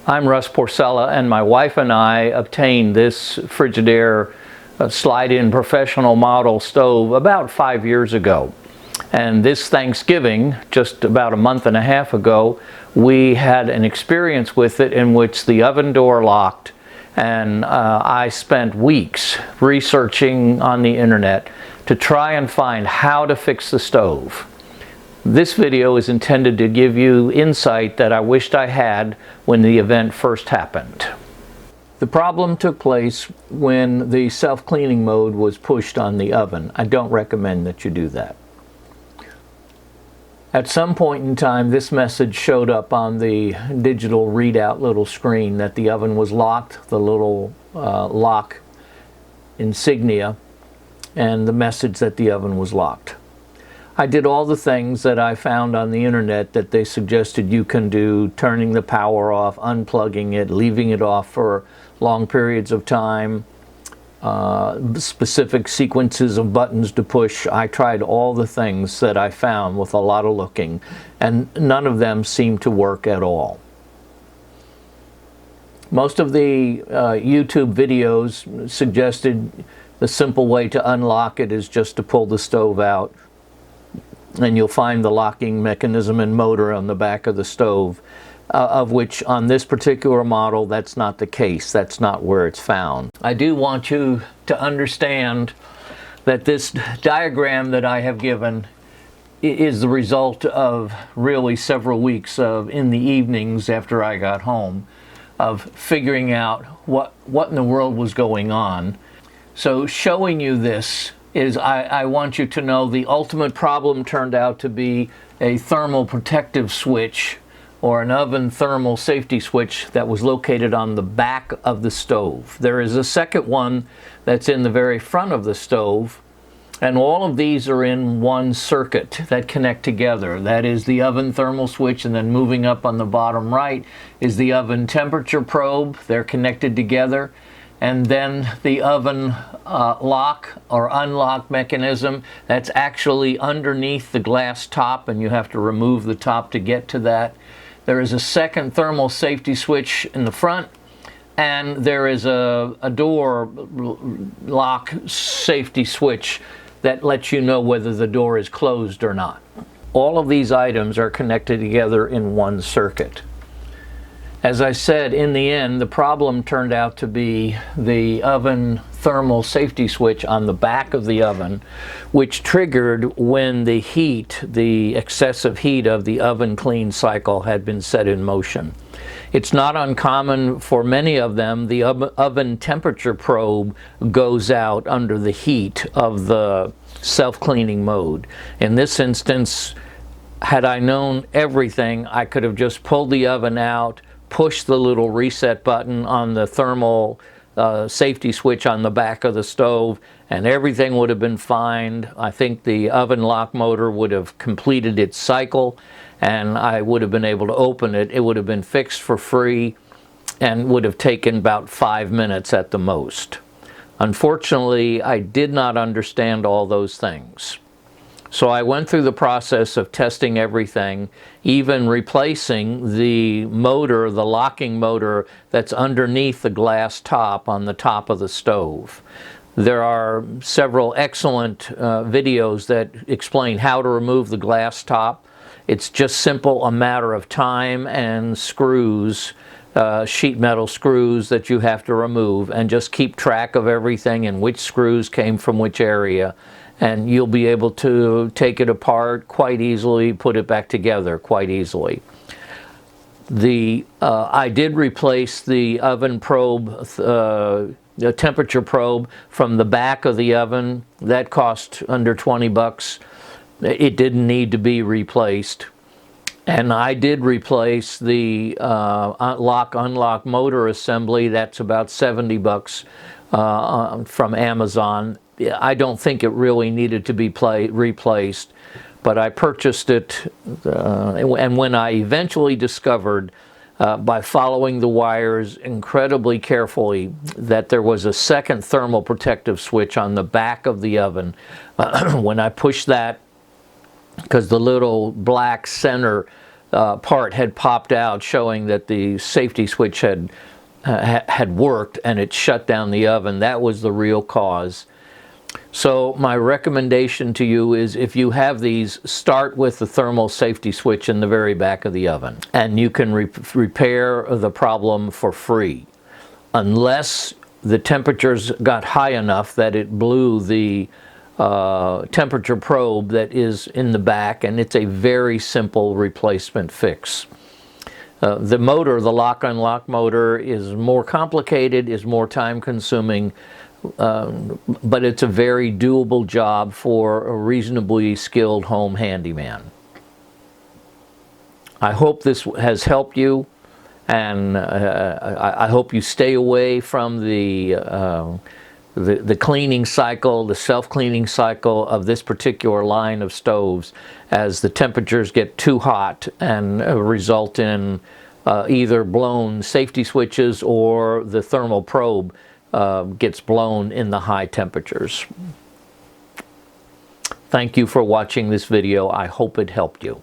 I'm Russ Porcella, and my wife and I obtained this Frigidaire slide-in professional model stove about 5 years ago. And this Thanksgiving, just about a month and a half ago, we had an experience with it in which the oven door locked, and I spent weeks researching on the internet to try and find how to fix the stove. This video is intended to give you insight that I wished I had when the event first happened. The problem took place when the self-cleaning mode was pushed on the oven. I don't recommend that you do that. At some point in time, this message showed up on the digital readout little screen that the oven was locked, the little lock insignia, and the message that the oven was locked. I did all the things that I found on the internet that they suggested you can do, turning the power off, unplugging it, leaving it off for long periods of time, specific sequences of buttons to push. I tried all the things that I found with a lot of looking, and none of them seemed to work at all. Most of the YouTube videos suggested the simple way to unlock it is just to pull the stove out, and you'll find the locking mechanism and motor on the back of the stove, of which on this particular model that's not the case. That's not where it's found. I do want you to understand that this diagram that I have given is the result of really several weeks of, in the evenings after I got home, of figuring out what in the world was going on. So showing you this is I want you to know the ultimate problem turned out to be a thermal protective switch, or an oven thermal safety switch that was located on the back of the stove. There is a second one that's in the very front of the stove, and all of these are in one circuit that connect together. That is the oven thermal switch, and then moving up on the bottom right is the oven temperature probe. They're connected together. And then the oven lock or unlock mechanism, that's actually underneath the glass top, and you have to remove the top to get to that. There is a second thermal safety switch in the front, and there is a door lock safety switch that lets you know whether the door is closed or not. All of these items are connected together in one circuit. As I said, in the end, the problem turned out to be the oven thermal safety switch on the back of the oven, which triggered when the heat, the excessive heat of the oven clean cycle had been set in motion. It's not uncommon for many of them, the oven temperature probe goes out under the heat of the self-cleaning mode. In this instance, had I known everything, I could have just pulled the oven out, push the little reset button on the thermal safety switch on the back of the stove, and everything would have been fine. I think the oven lock motor would have completed its cycle, and I would have been able to open it. It would have been fixed for free and would have taken about 5 minutes at the most. Unfortunately, I did not understand all those things. So I went through the process of testing everything, even replacing the motor, the locking motor that's underneath the glass top on the top of the stove. There are several excellent videos that explain how to remove the glass top. It's just simple, a matter of time and screws, sheet metal screws that you have to remove, and just keep track of everything and which screws came from which area. And you'll be able to take it apart quite easily, put it back together quite easily. I did replace the oven probe, the temperature probe from the back of the oven. That cost under 20 bucks. It didn't need to be replaced. And I did replace the lock-unlock motor assembly. That's about 70 bucks from Amazon. I don't think it really needed to be replaced, but I purchased it, and when I eventually discovered, by following the wires incredibly carefully, that there was a second thermal protective switch on the back of the oven, when I pushed that, because the little black center part had popped out, showing that the safety switch had worked and it shut down the oven. That was the real cause. So my recommendation to you is, if you have these, start with the thermal safety switch in the very back of the oven, and you can repair the problem for free, unless the temperatures got high enough that it blew the temperature probe that is in the back, and it's a very simple replacement fix. The motor, the lock-unlock motor, is more complicated, is more time-consuming, but it's a very doable job for a reasonably skilled home handyman. I hope this has helped you, and I hope you stay away from the cleaning cycle, the self-cleaning cycle of this particular line of stoves, as the temperatures get too hot and result in either blown safety switches, or the thermal probe gets blown in the high temperatures. Thank you for watching this video. I hope it helped you.